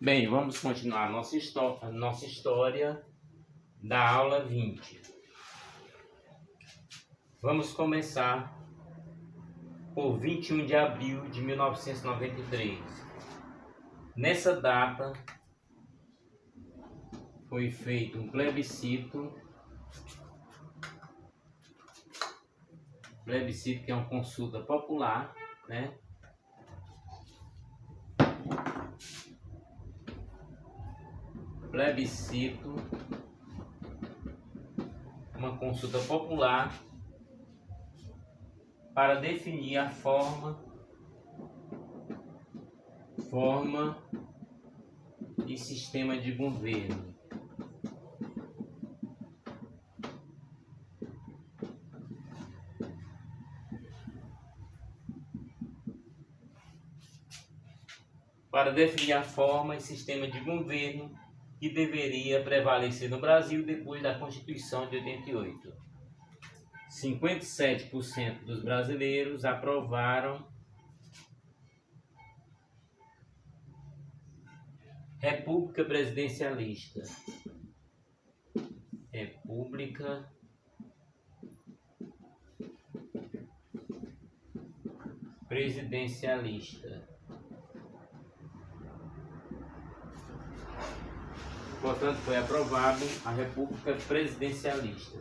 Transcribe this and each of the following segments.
Bem, vamos continuar a nossa história da aula 20. Vamos começar por 21 de abril de 1993. Nessa data foi feito um plebiscito que é uma consulta popular, né? Plebiscito, uma consulta popular para definir a forma e sistema de governo. Para definir a forma e sistema de governo que deveria prevalecer no Brasil depois da Constituição de 88. 57% dos brasileiros aprovaram República Presidencialista. República Presidencialista. Portanto, foi aprovado a República Presidencialista.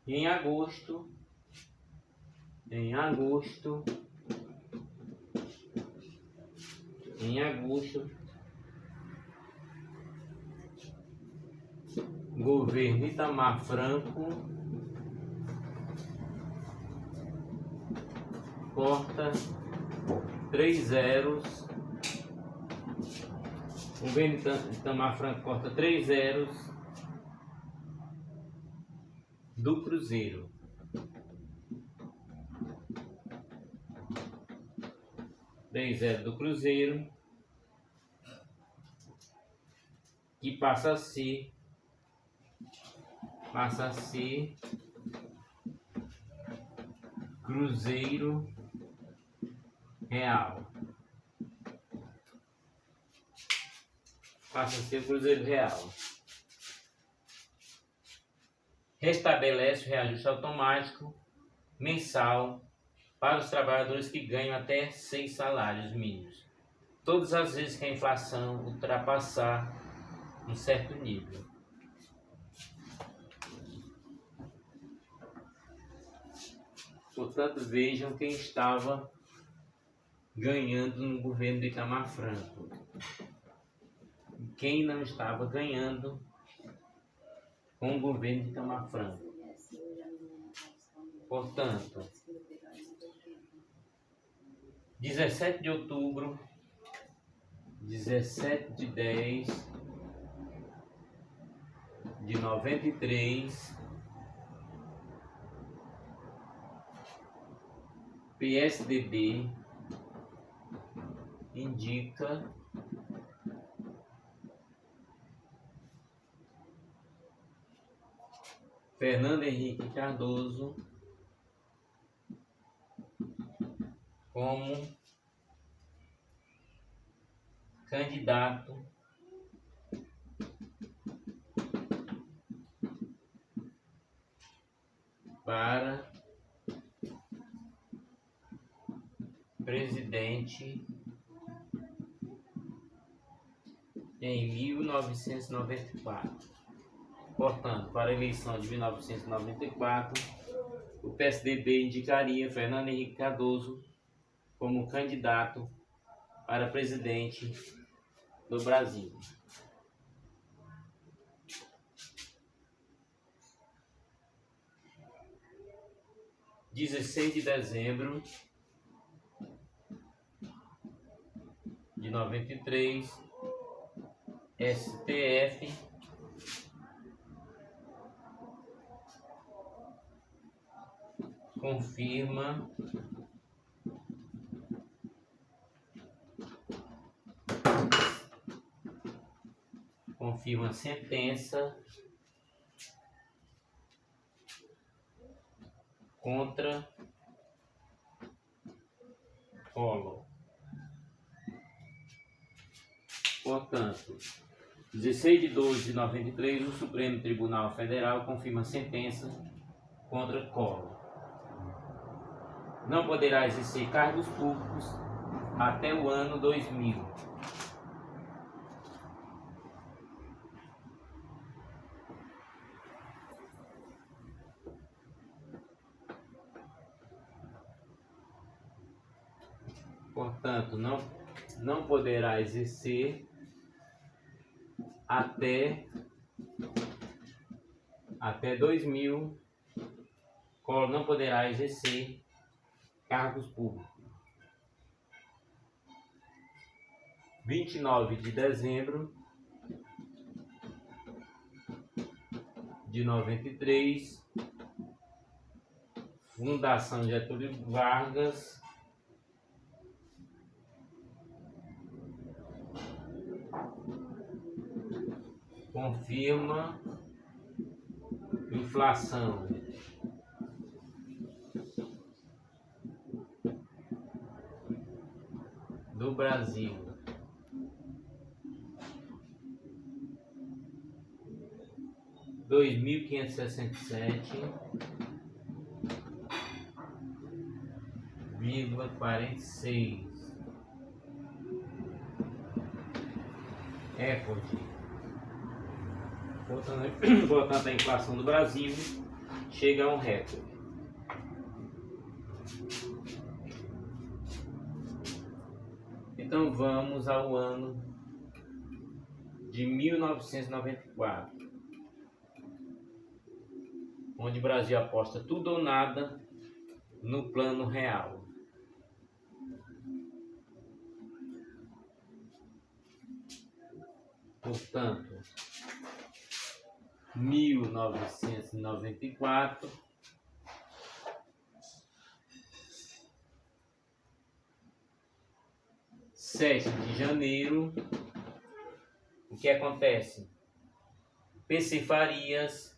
Em agosto, governo Itamar Franco corta 3 zeros. O governo Itamar Franco corta 3 zeros do Cruzeiro. Do Cruzeiro, que passa a ser Cruzeiro Real. Passa a ser Cruzeiro Real. Restabelece o reajuste automático mensal para os trabalhadores que ganham até 6 salários mínimos, todas as vezes que a inflação ultrapassar um certo nível. Portanto, vejam quem estava ganhando no governo de Itamar Franco e quem não estava ganhando com o governo de Itamar Franco. Portanto, 17 de outubro, 17 de 10 de 93, PSDB indica Fernando Henrique Cardoso como candidato para presidente em 1994. Portanto, para a eleição de 1994, o PSDB indicaria Fernando Henrique Cardoso como candidato para presidente do Brasil. Dia 16 de dezembro de 93, STF confirma a sentença contra Collor. Portanto, 16 de 12 de 93, o Supremo Tribunal Federal confirma a sentença contra Collor. Não poderá exercer cargos públicos até o ano 2000. Portanto, não poderá exercer até 2000. Collor não poderá exercer cargos públicos. 29 de dezembro de 93, Fundação Getúlio Vargas confirma inflação do Brasil R$ 2.567,46. Recorde. Portanto, a inflação do Brasil chega a um recorde. Então vamos ao ano de 1994, onde o Brasil aposta tudo ou nada no Plano Real. Portanto, 1994, (7 de janeiro), o que acontece? PC Farias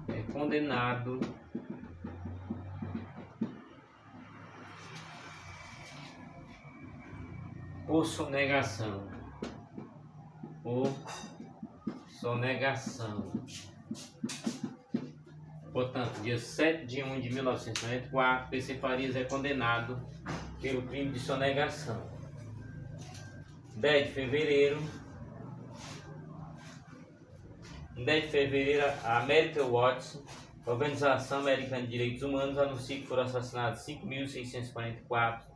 é condenado por sonegação. Portanto, dia 7 de 1 de 1994, PC Farias é condenado pelo crime de sonegação. 10 de fevereiro, a American Watch, Organização Americana de Direitos Humanos, anuncia que foram assassinados 5.644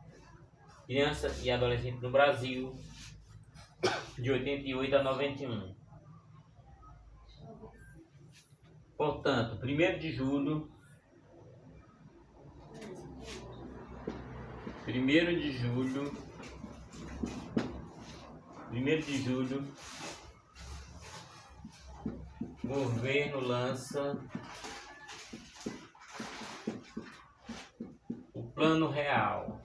crianças e adolescentes no Brasil, de 88 a 91. Portanto, 1º de julho, o governo lança o Plano Real.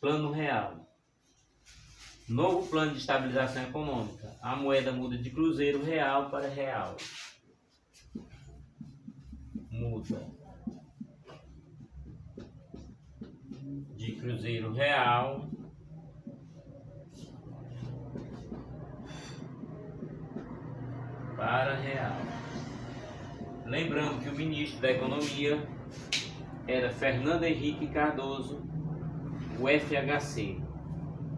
Plano Real. Novo plano de estabilização econômica. A moeda muda de cruzeiro real para real. Muda de cruzeiro real para real. Lembrando que o ministro da Economia era Fernando Henrique Cardoso, o FHC.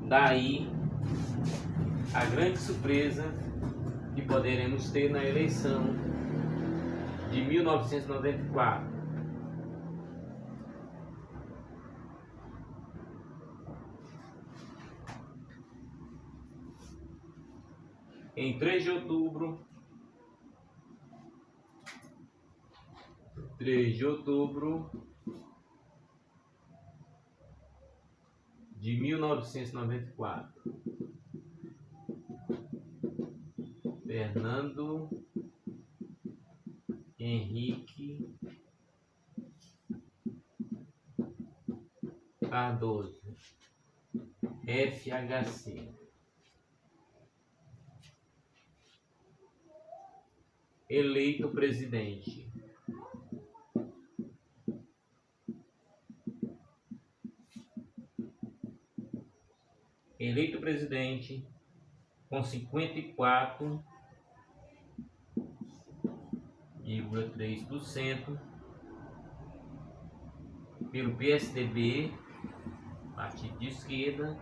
Daí a grande surpresa que poderemos ter na eleição de 1994. Em 3 de outubro de 1994, Fernando Henrique Cardoso, FHC. Eleito presidente. Eleito presidente com 54,3% pelo PSDB, partido de esquerda,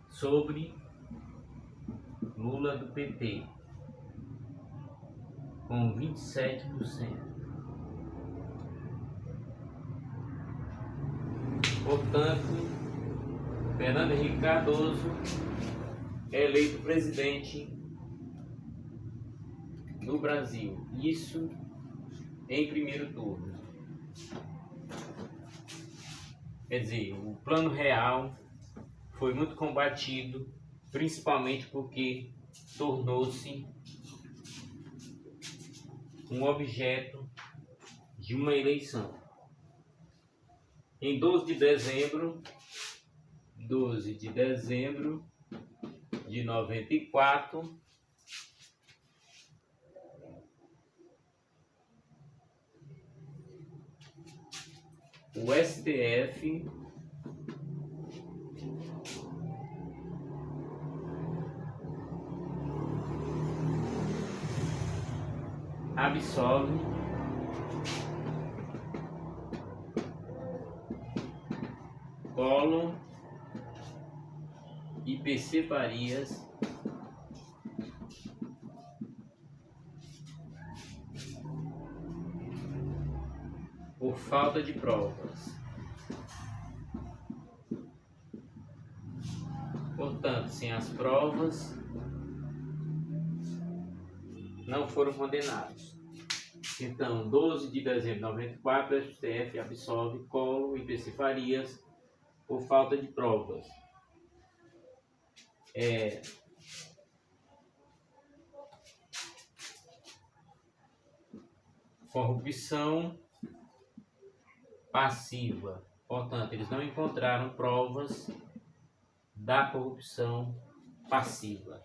sobre Lula do PT, com 27%. Portanto, Fernando Henrique Cardoso é eleito presidente do Brasil. Isso em primeiro turno. Quer dizer, o Plano Real foi muito combatido, principalmente porque tornou-se um objeto de uma eleição. Em 12 de dezembro de 94, o STF absolve Collor e PC Farias por falta de provas. Portanto, sem as provas, não foram condenados. Então, 12 de dezembro de 94, o STF absolve Collor e PC Farias por falta de provas. Corrupção passiva. Portanto, eles não encontraram provas da corrupção passiva.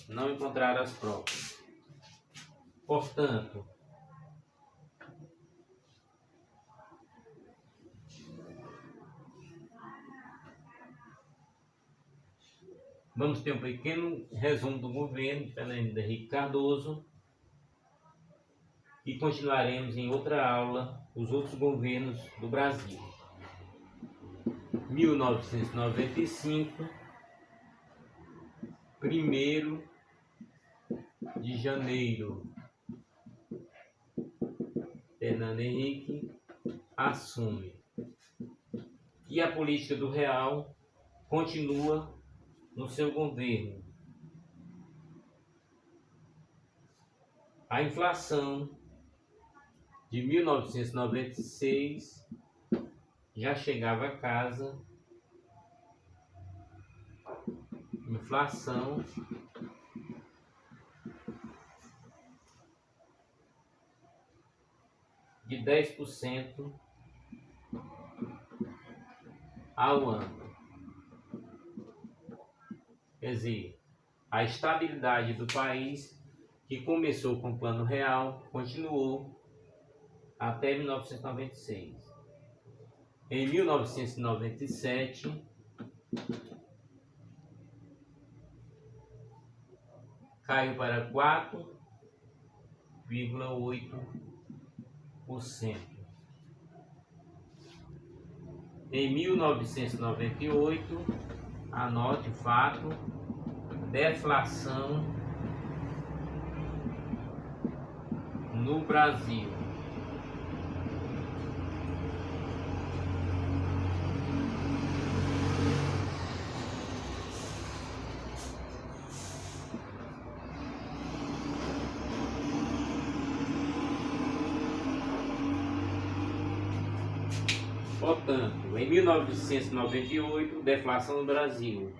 Não encontraram as provas. Portanto, vamos ter um pequeno resumo do governo de Fernando Henrique Cardoso e continuaremos em outra aula os outros governos do Brasil. 1995, 1º de janeiro, Fernando Henrique assume. E a política do real continua no seu governo. A inflação de 1996 já chegava a casa. Inflação de 10% ao ano. Quer dizer, a estabilidade do país, que começou com o Plano Real, continuou até 1996. Em 1997, caiu para 4,8%. Em 1998, anote o fato, deflação no Brasil. Portanto, em 1998, deflação no Brasil,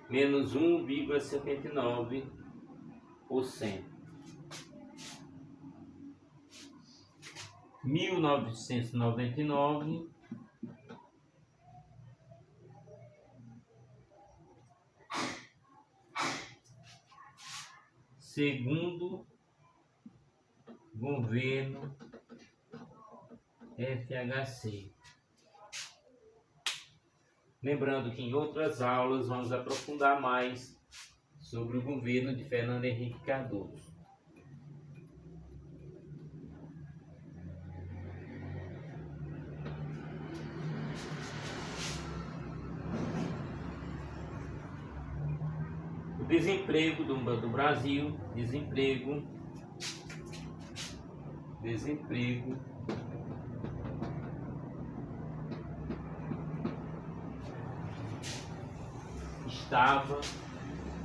menos 1,79%. 1999, segundo governo FHC. Lembrando que em outras aulas vamos aprofundar mais sobre o governo de Fernando Henrique Cardoso. O desemprego do Brasil, desemprego estava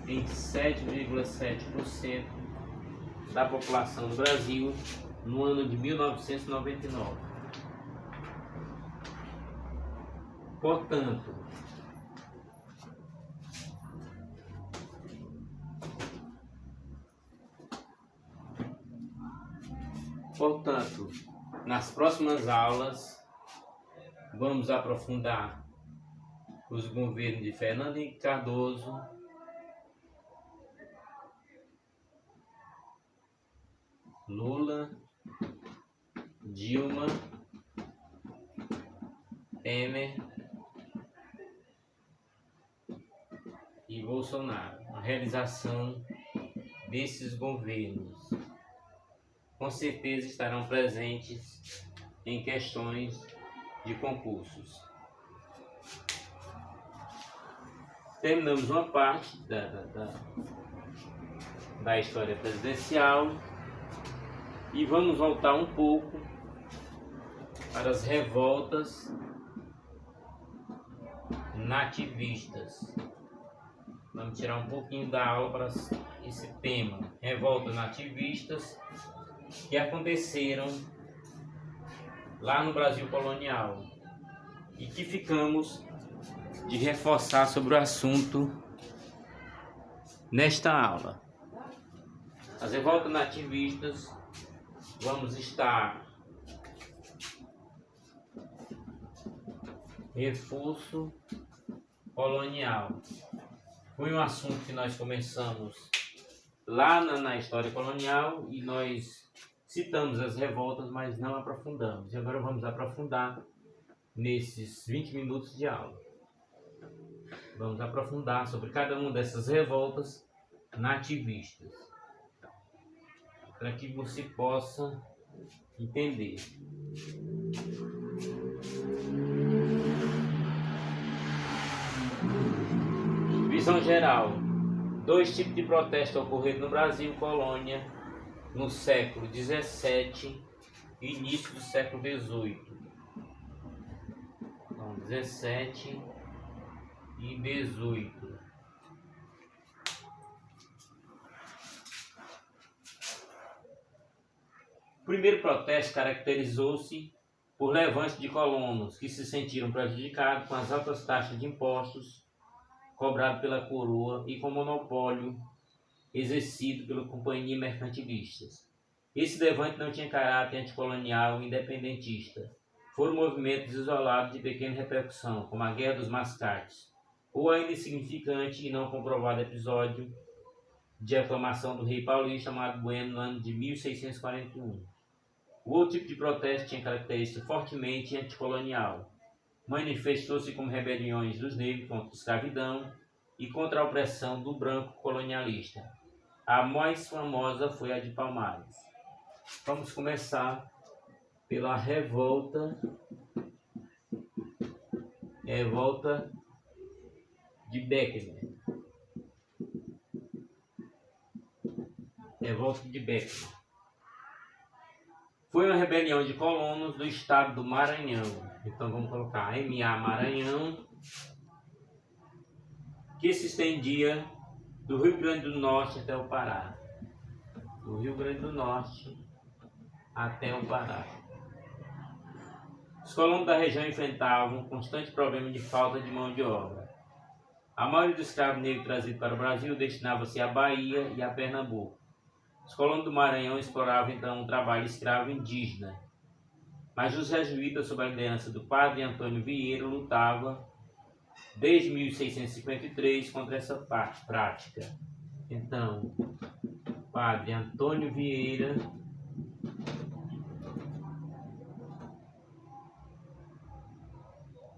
em 7,7% da população do Brasil no ano de 1999. Portanto, nas próximas aulas vamos aprofundar os governos de Fernando Henrique Cardoso, Lula, Dilma, Temer e Bolsonaro. A realização desses governos com certeza estarão presentes em questões de concursos. Terminamos uma parte da história presidencial e vamos voltar um pouco para as revoltas nativistas. Vamos tirar um pouquinho da aula para esse tema. Revoltas nativistas que aconteceram lá no Brasil colonial e que ficamos de reforçar sobre o assunto nesta aula. As revoltas nativistas, vamos estar reforço colonial. Foi um assunto que nós começamos lá na história colonial e nós citamos as revoltas, mas não aprofundamos. E agora vamos aprofundar nesses 20 minutos de aula. Vamos aprofundar sobre cada uma dessas revoltas nativistas, para que você possa entender. Visão geral. 2 tipos de protesto ocorreram no Brasil colônia no século XVII e início do século XVIII. Então, 17 e 18. O primeiro protesto caracterizou-se por levante de colonos que se sentiram prejudicados com as altas taxas de impostos cobrados pela coroa e com o monopólio exercido pela companhia mercantilistas. Esse levante não tinha caráter anticolonial e independentista. Foram movimentos isolados de pequena repercussão, como a Guerra dos Mascates, ou ainda insignificante e não comprovado episódio de aclamação do rei paulista Amado Bueno no ano de 1641. O outro tipo de protesto tinha característica fortemente anticolonial. Manifestou-se como rebeliões dos negros contra a escravidão e contra a opressão do branco colonialista. A mais famosa foi a de Palmares. Vamos começar pela revolta de Beckner. Revolta de Beckner. Foi uma rebelião de colonos do estado do Maranhão. Então vamos colocar MA Maranhão, que se estendia do Rio Grande do Norte até o Pará. Do Rio Grande do Norte até o Pará. Os colonos da região enfrentavam um constante problema de falta de mão de obra. A maioria dos escravos negros trazidos para o Brasil destinava-se à Bahia e a Pernambuco. Os colonos do Maranhão exploravam então o trabalho escravo indígena. Mas os jesuítas, sob a liderança do padre Antônio Vieira, lutavam desde 1653 contra essa prática. Então, Padre Antônio Vieira,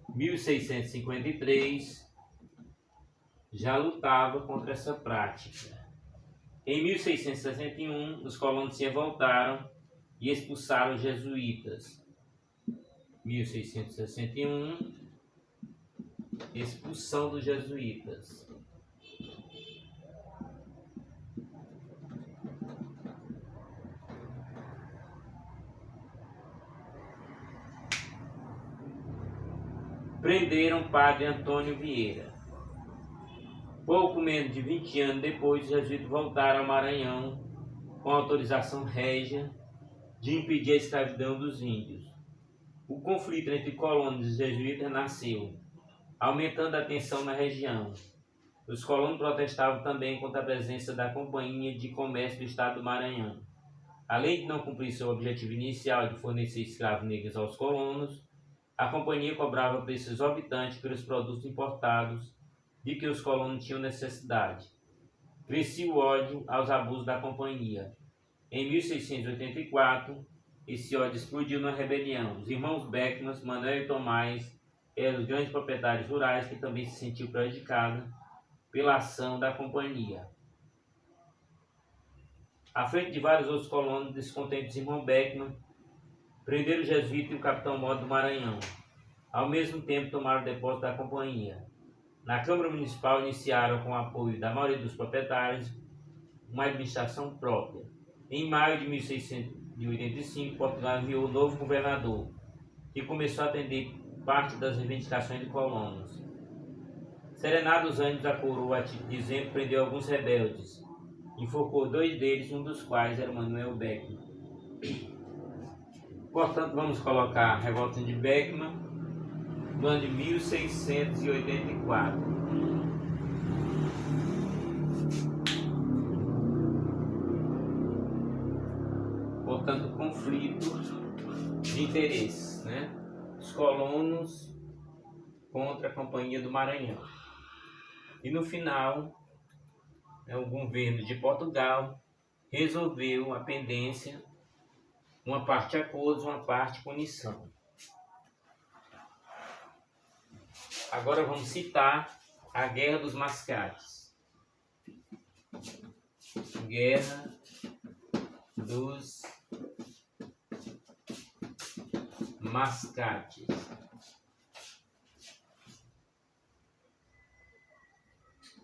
em 1653, já lutava contra essa prática. Em 1661, os colonos se revoltaram e expulsaram os jesuítas. 1661, expulsão dos jesuítas. Prenderam Padre Antônio Vieira. Pouco menos de 20 anos depois, os jesuítas voltaram ao Maranhão com autorização régia de impedir a escravidão dos índios. O conflito entre colonos e jesuítas nasceu, aumentando a tensão na região. Os colonos protestavam também contra a presença da Companhia de Comércio do Estado do Maranhão. Além de não cumprir seu objetivo inicial de fornecer escravos negros aos colonos, a companhia cobrava preços exorbitantes pelos produtos importados de que os colonos tinham necessidade. Crescia o ódio aos abusos da companhia. Em 1684, esse ódio explodiu na rebelião. Os irmãos Beckman, Manuel e Tomás, eram os grandes proprietários rurais que também se sentiam prejudicados pela ação da companhia. À frente de vários outros colonos descontentes dos irmãos Beckman, prenderam o jesuíta e o capitão Mó do Maranhão. Ao mesmo tempo, tomaram o depósito da companhia. Na Câmara Municipal, iniciaram, com o apoio da maioria dos proprietários, uma administração própria. Em maio de 1685, Portugal enviou o novo governador, que começou a atender parte das reivindicações de colonos. Serenados os ânimos da coroa, a título de exemplo, prendeu alguns rebeldes. Enforcou 2 deles, um dos quais era Manuel Beckman. Portanto, vamos colocar a Revolta de Beckman no ano de 1684. Portanto, conflito de interesses, né? Os colonos contra a Companhia do Maranhão. E no final, o governo de Portugal resolveu a pendência, uma parte acordo, uma parte punição. Agora vamos citar a Guerra dos Mascates. Guerra dos Mascates.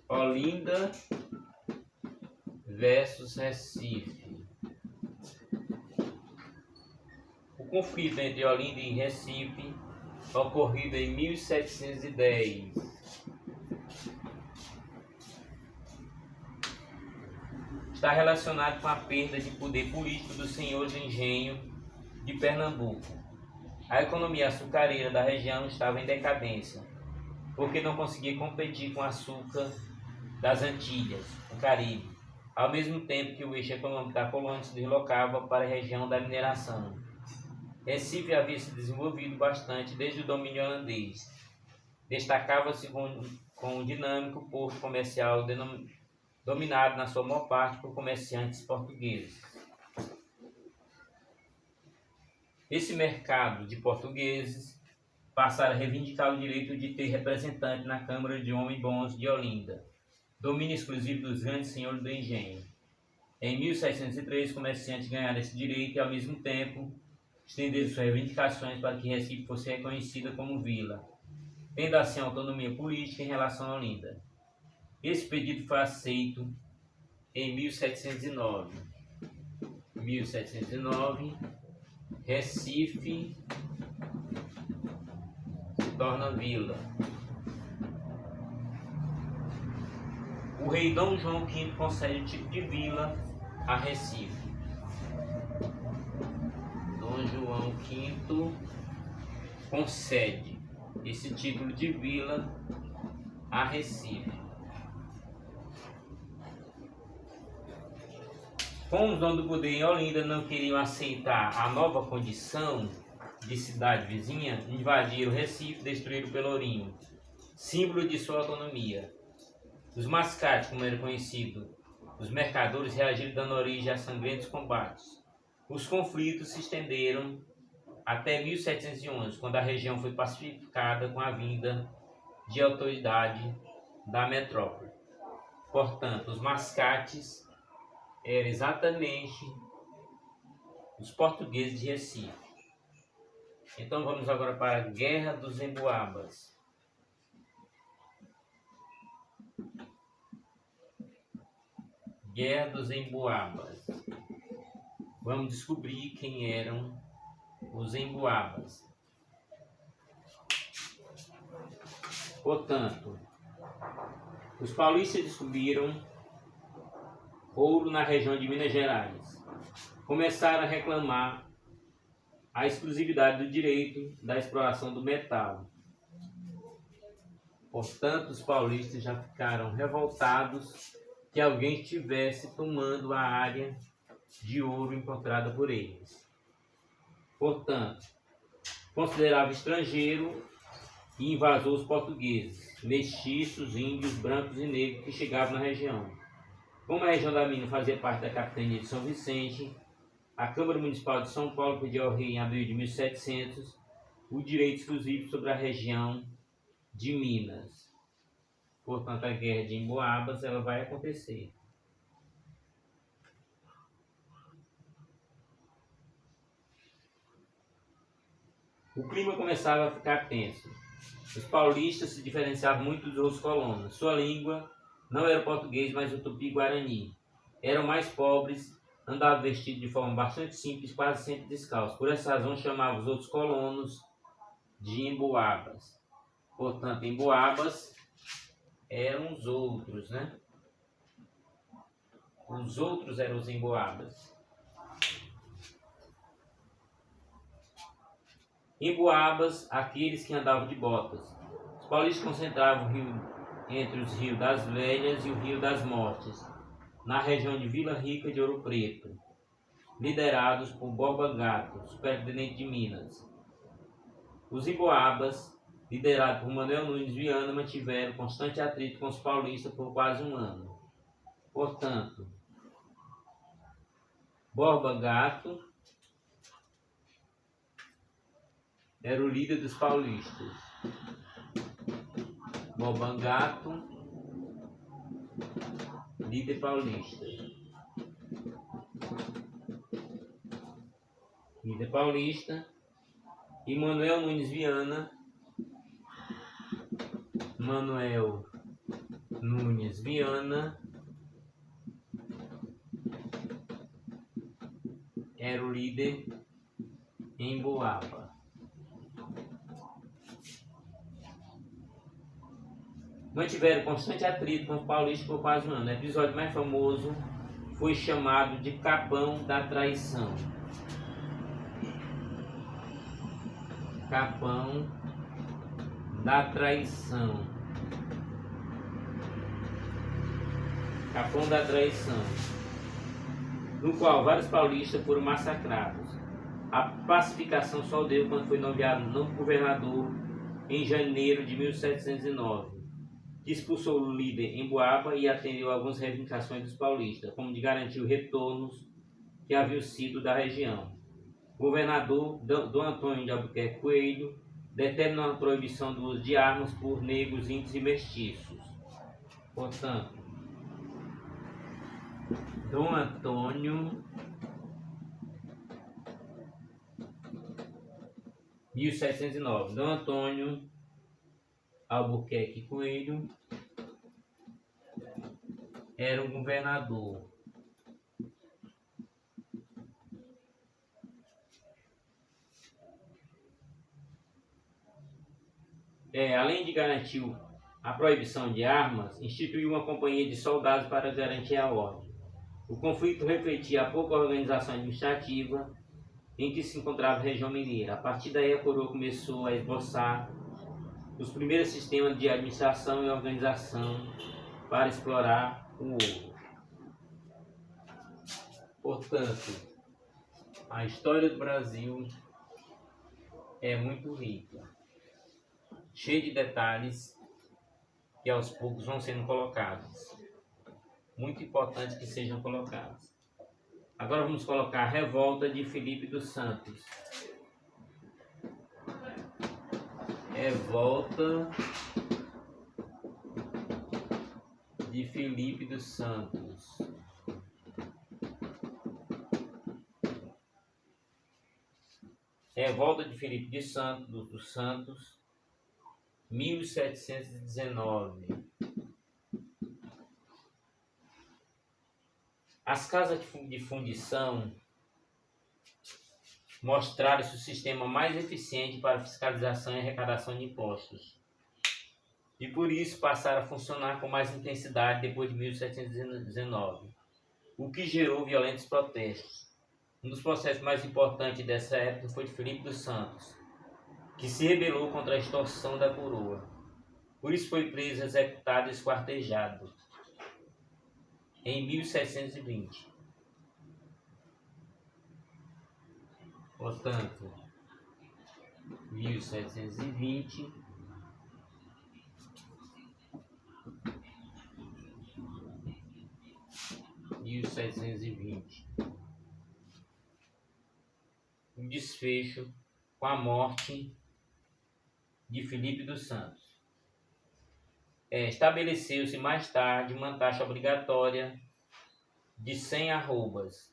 Olinda versus Recife. O conflito entre Olinda e Recife, ocorrido em 1710. Está relacionado com a perda de poder político dos senhores de engenho de Pernambuco. A economia açucareira da região estava em decadência, porque não conseguia competir com o açúcar das Antilhas, no Caribe, ao mesmo tempo que o eixo econômico da colônia se deslocava para a região da mineração. Recife havia se desenvolvido bastante desde o domínio holandês. Destacava-se com um dinâmico porto comercial dominado na sua maior parte por comerciantes portugueses. Esse mercado de portugueses passaram a reivindicar o direito de ter representante na Câmara de Homens Bons de Olinda, domínio exclusivo dos grandes senhores do engenho. Em 1703, os comerciantes ganharam esse direito e, ao mesmo tempo, estenderam suas reivindicações para que Recife fosse reconhecida como vila, tendo assim autonomia política em relação a Olinda. Esse pedido foi aceito em 1709. 1709, Recife se torna vila. O rei Dom João V concede o título de vila a Recife. Dom João V concede esse título de vila a Recife. Como os donos do poder em Olinda não queriam aceitar a nova condição de cidade vizinha, invadiram Recife e destruíram o Pelourinho, símbolo de sua autonomia. Os Mascates, como era conhecido os mercadores reagiram dando origem a sangrentos combates. Os conflitos se estenderam até 1711, quando a região foi pacificada com a vinda de autoridade da metrópole. Portanto, os mascates eram exatamente os portugueses de Recife. Então vamos agora para a Guerra dos Emboabas. Guerra dos Emboabas. Vamos descobrir quem eram os emboabas. Portanto, os paulistas descobriram ouro na região de Minas Gerais. Começaram a reclamar a exclusividade do direito da exploração do metal. Portanto, os paulistas já ficaram revoltados que alguém estivesse tomando a área de ouro encontrada por eles. Portanto, considerava estrangeiro e invasou os portugueses, mestiços, índios, brancos e negros que chegavam na região. Como a região da mina fazia parte da capitania de São Vicente, a Câmara Municipal de São Paulo pediu ao rei em abril de 1700 o direito exclusivo sobre a região de Minas. Portanto, a Guerra de Emboabas ela vai acontecer. O clima começava a ficar tenso. Os paulistas se diferenciavam muito dos outros colonos. Sua língua não era o português, mas o tupi-guarani. Eram mais pobres, andavam vestidos de forma bastante simples, quase sempre descalços. Por essa razão, chamavam os outros colonos de emboabas. Portanto, emboabas eram os outros, né? Os outros eram os emboabas. Emboabas, aqueles que andavam de botas. Os paulistas concentravam o rio entre os rios das Velhas e o Rio das Mortes, na região de Vila Rica de Ouro Preto, liderados por Borba Gato, superintendente de Minas. Os emboabas, liderados por Manuel Nunes Viana, mantiveram constante atrito com os paulistas por quase um ano. Portanto, Borba Gato era o líder dos paulistas. Borba Gato, líder paulista. Líder paulista. E Manuel Nunes Viana. Manuel Nunes Viana era o líder em Emboaba. Mantiveram constante atrito com os paulistas por quase um ano. O episódio mais famoso foi chamado de Capão da Traição. Capão da Traição. Capão da Traição, no qual vários paulistas foram massacrados. A pacificação só deu quando foi nomeado novo governador em janeiro de 1709, que expulsou o líder Emboaba e atendeu a algumas reivindicações dos paulistas, como de garantir os retornos que haviam sido da região. O governador Dom Antônio de Albuquerque Coelho determinou a proibição do uso de armas por negros, índios e mestiços. Portanto, Dom Antônio, 1709, Dom Antônio Albuquerque Coelho era um governador. Além de garantir a proibição de armas, instituiu uma companhia de soldados para garantir a ordem. O conflito refletia a pouca organização administrativa em que se encontrava a região mineira. A partir daí, a coroa começou a esboçar os primeiros sistemas de administração e organização para explorar o ouro. Portanto, a história do Brasil é muito rica, cheia de detalhes que aos poucos vão sendo colocados. muito importante que sejam colocadas. Agora vamos colocar a revolta de Felipe dos Santos. Revolta de Felipe dos Santos. Revolta de Felipe dos Santos, 1719. As casas de fundição mostraram-se o sistema mais eficiente para fiscalização e arrecadação de impostos. E por isso passaram a funcionar com mais intensidade depois de 1719, o que gerou violentos protestos. Um dos processos mais importantes dessa época foi de Felipe dos Santos, que se rebelou contra a extorsão da coroa. Por isso foi preso, executado e esquartejado em 1720. Portanto, 1720, o desfecho com a morte de Felipe dos Santos. Estabeleceu-se mais tarde uma taxa obrigatória de 100 arrobas.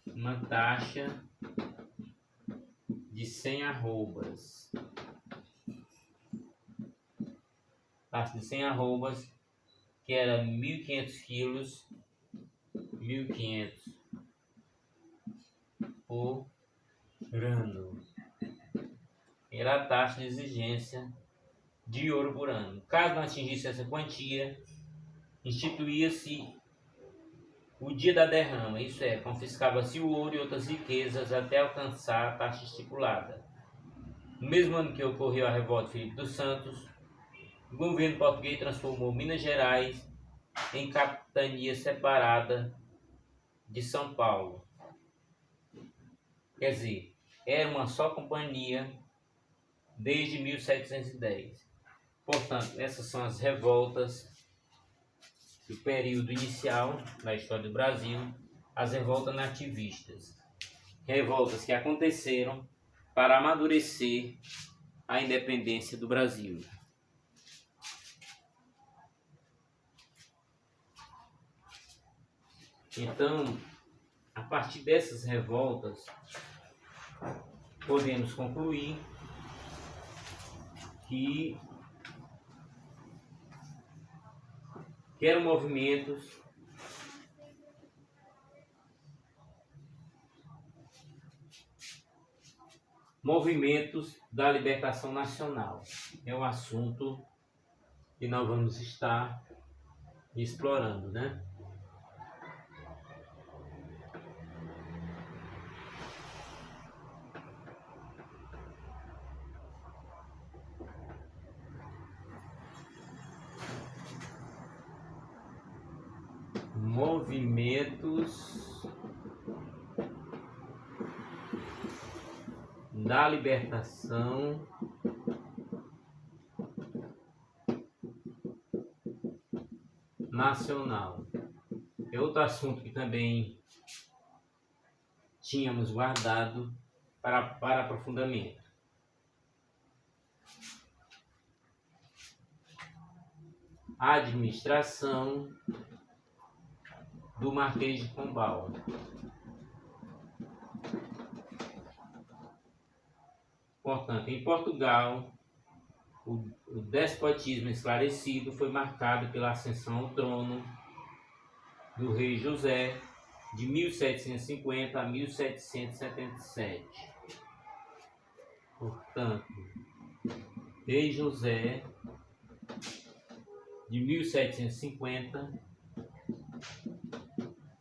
Uma taxa de 100 arrobas. Taxa de 100 arrobas, que era 1.500 quilos, 1.500 por ano. Era a taxa de exigência de ouro por ano. Caso não atingisse essa quantia, instituía-se o dia da derrama, isso é, confiscava-se o ouro e outras riquezas até alcançar a taxa estipulada. No mesmo ano que ocorreu a revolta de Felipe dos Santos, o governo português transformou Minas Gerais em capitania separada de São Paulo. Quer dizer, era uma só companhia desde 1710. Portanto, essas são as revoltas do período inicial da história do Brasil, as revoltas nativistas. Revoltas que aconteceram para amadurecer a independência do Brasil. Então, a partir dessas revoltas, podemos concluir que eram movimentos da libertação nacional. É um assunto que nós vamos estar explorando, né? Movimentos da libertação nacional. É outro assunto que também tínhamos guardado para aprofundamento. A administração do Marquês de Pombal. Portanto, em Portugal, o despotismo esclarecido foi marcado pela ascensão ao trono do rei José de 1750 a 1777. Portanto, rei José de 1750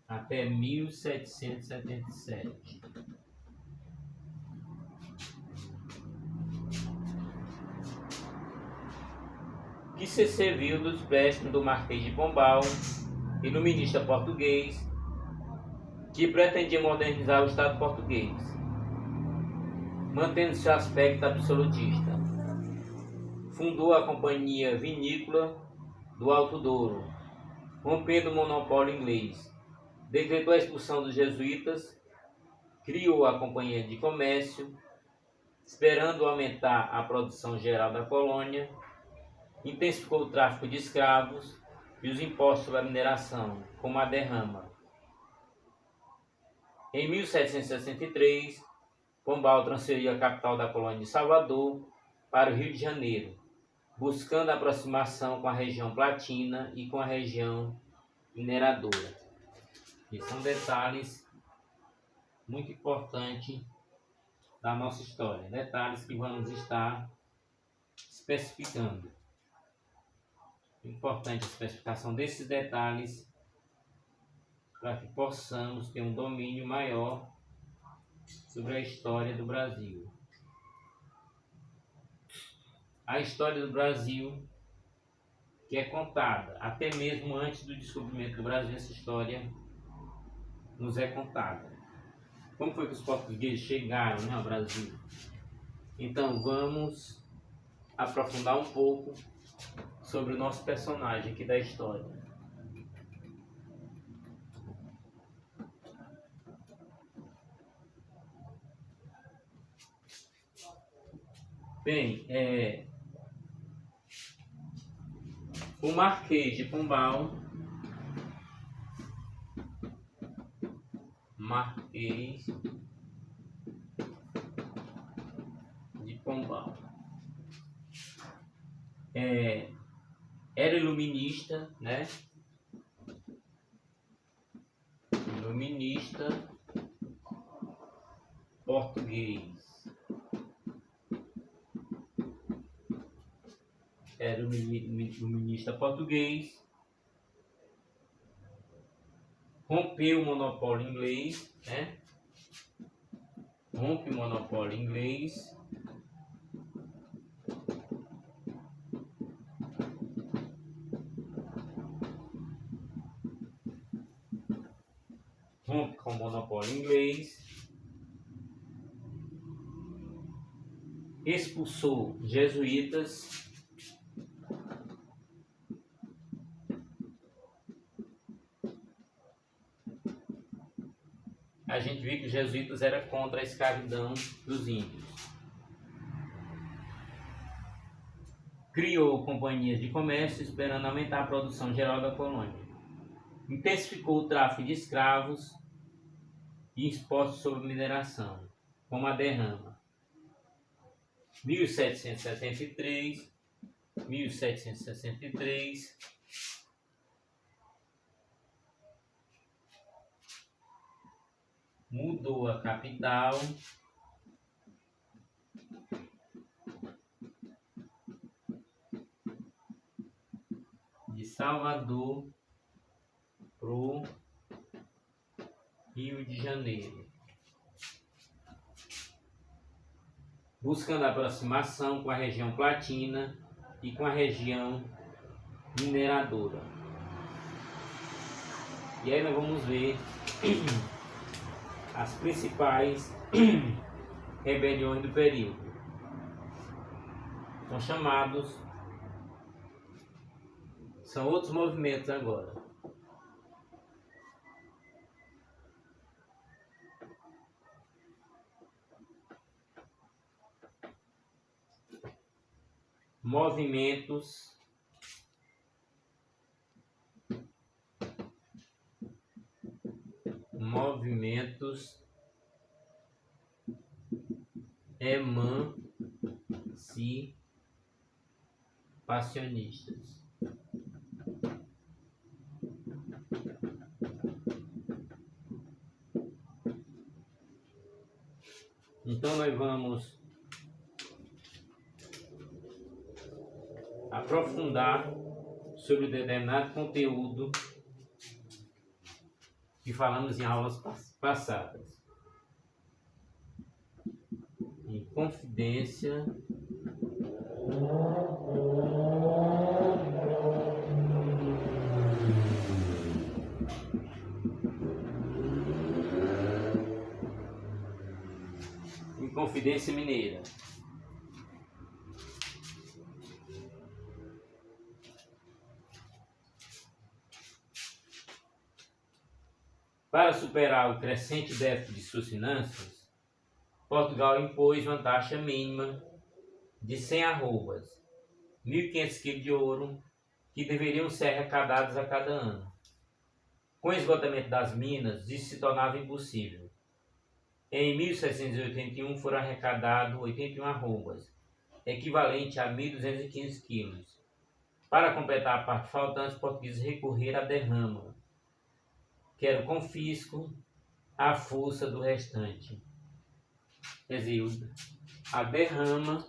até 1777. Que se serviu dos préstimos do Marquês de Pombal, iluminista português, que pretendia modernizar o Estado português, mantendo seu aspecto absolutista. Fundou a Companhia Vinícola do Alto Douro, rompendo o monopólio inglês. Decretou a expulsão dos jesuítas, criou a Companhia de Comércio, esperando aumentar a produção geral da colônia, intensificou o tráfico de escravos e os impostos sobre a mineração, como a derrama. Em 1763, Pombal transferiu a capital da colônia de Salvador para o Rio de Janeiro, buscando a aproximação com a região platina e com a região mineradora. E são detalhes muito importantes da nossa história, detalhes que vamos estar especificando. Importante a especificação desses detalhes para que possamos ter um domínio maior sobre a história do Brasil. A história do Brasil, que é contada até mesmo antes do descobrimento do Brasil, essa história nos é contada. Como foi que os portugueses chegaram, ao Brasil? Então vamos aprofundar um pouco sobre o nosso personagem aqui da história. Bem, o Marquês de Pombal, era iluminista, né? Iluminista português. Era iluminista português. Rompeu o monopólio inglês, né? Rompe o monopólio inglês. Rompe com o monopólio inglês. Expulsou jesuítas. A gente viu que os jesuítas eram contra a escravidão dos índios. Criou companhias de comércio esperando aumentar a produção geral da colônia. Intensificou o tráfico de escravos e impostos sobre mineração, como a derrama. 1763, mudou a capital de Salvador para o Rio de Janeiro, buscando a aproximação com a região platina e com a região mineradora. E aí nós vamos ver as principais rebeliões do período. São outros movimentos agora. Movimentos emancipacionistas. Então nós vamos aprofundar sobre determinado conteúdo que falamos em aulas passadas. Inconfidência Mineira. Para superar o crescente déficit de suas finanças, Portugal impôs uma taxa mínima de 100 arrobas, 1.500 quilos de ouro, que deveriam ser arrecadados a cada ano. Com o esgotamento das minas, isso se tornava impossível. Em 1781 foram arrecadados 81 arrobas, equivalente a 1.215 quilos. Para completar a parte faltante, os portugueses recorreram à derrama, que era o confisco à força do restante. Quer dizer, a derrama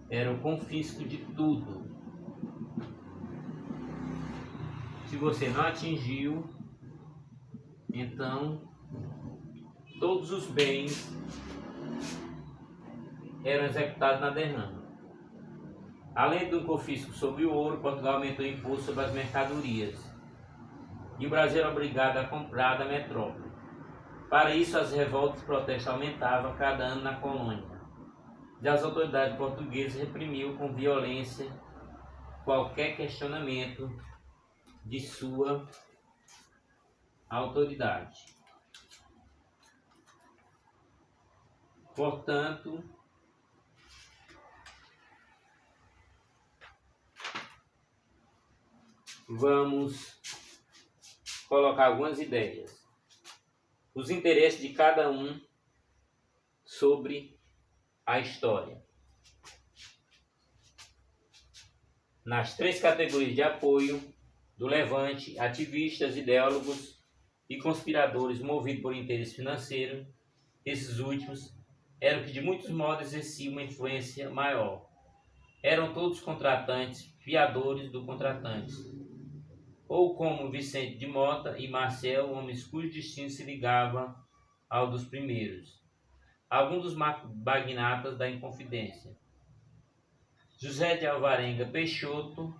era o confisco de tudo. Se você não atingiu, então todos os bens eram executados na derrama. Além do confisco sobre o ouro, Portugal aumentou o imposto sobre as mercadorias. E o Brasil era obrigado a comprar da metrópole. Para isso, as revoltas e protestos aumentavam cada ano na colônia. E as autoridades portuguesas reprimiam com violência qualquer questionamento de sua autoridade. Portanto, vamos colocar algumas ideias. Os interesses de cada um sobre a história. Nas 3 categorias de apoio do levante, ativistas, ideólogos e conspiradores movidos por interesse financeiro, esses últimos eram que de muitos modos exerciam uma influência maior. Eram todos contratantes, fiadores do contratante, ou como Vicente de Mota e Marcel, homens cujo destino se ligava ao dos primeiros. Alguns dos magnatas da Inconfidência. José de Alvarenga Peixoto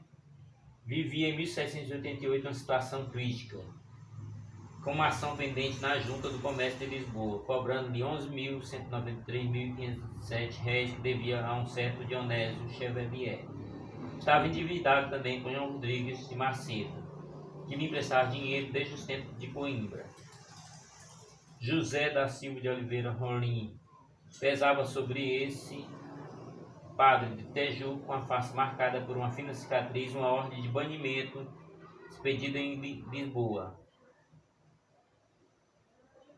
vivia em 1788 uma situação crítica, com uma ação pendente na Junta do Comércio de Lisboa, cobrando-lhe 11.193.507 réis que devia a um certo Dionésio Chevalier. Estava endividado também com João Rodrigues de Macedo, que lhe emprestava dinheiro desde os tempos de Coimbra. José da Silva de Oliveira Rolim pesava sobre esse padre de Teju, com a face marcada por uma fina cicatriz, uma ordem de banimento expedida em Lisboa.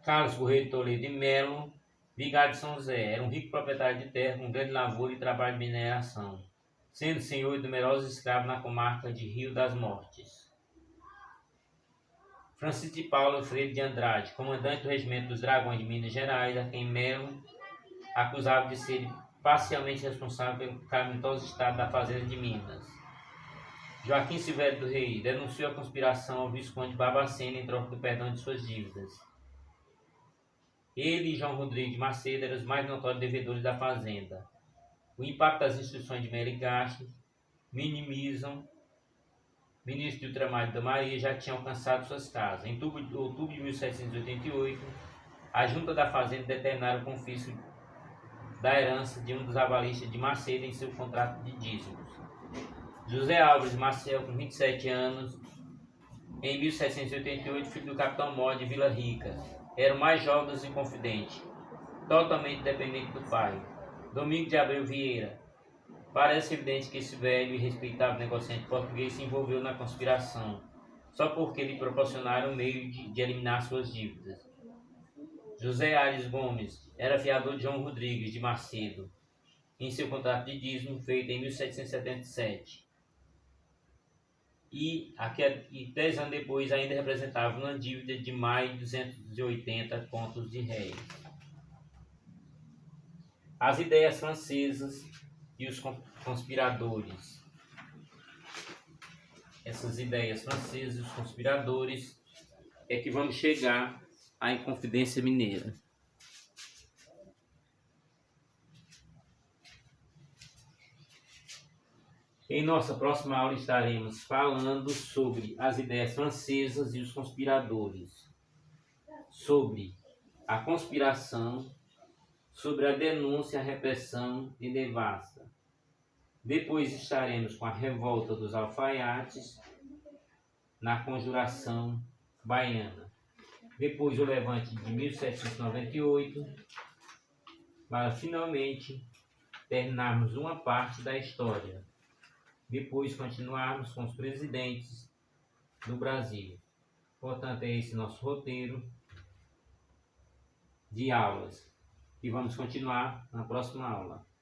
Carlos Correia de Toledo e Melo, vigário de São José, era um rico proprietário de terra com grande lavoura e trabalho de mineração, sendo senhor de numerosos escravos na comarca de Rio das Mortes. Francisco de Paula Freire de Andrade, comandante do Regimento dos Dragões de Minas Gerais, a quem Melo acusava de ser parcialmente responsável pelo calamitoso estado da fazenda de Minas. Joaquim Silvério do Rei denunciou a conspiração ao Visconde Barbacena em troca do perdão de suas dívidas. Ele e João Rodrigues de Macedo eram os mais notórios devedores da fazenda. O impacto das instituições de Melo e Gastos minimizam. O ministro de Ultramar da Maria já tinha alcançado suas casas. Em outubro de 1788, a Junta da Fazenda determinaram o confisco da herança de um dos avalistas de Macedo em seu contrato de dízimos. José Álvares Marcel, com 27 anos, em 1788, filho do capitão Mó de Vila Rica, era o mais jovem dos Inconfidentes, totalmente dependente do pai. Domingos de Abreu Vieira. Parece evidente que esse velho e respeitável negociante português se envolveu na conspiração, só porque lhe proporcionaram o meio de eliminar suas dívidas. José Aires Gomes era fiador de João Rodrigues de Macedo, em seu contrato de dízimo feito em 1777. E 10 anos depois ainda representava uma dívida de mais de 280 contos de réis. As ideias francesas e os conspiradores. Essas ideias francesas e os conspiradores é que vamos chegar à Inconfidência Mineira. Em nossa próxima aula estaremos falando sobre as ideias francesas e os conspiradores, sobre a conspiração, sobre a denúncia, a repressão e devassa, Depois estaremos com a revolta dos alfaiates na Conjuração Baiana. Depois o levante de 1798, para finalmente terminarmos uma parte da história. Depois continuarmos com os presidentes do Brasil. Portanto, é esse nosso roteiro de aulas. E vamos continuar na próxima aula.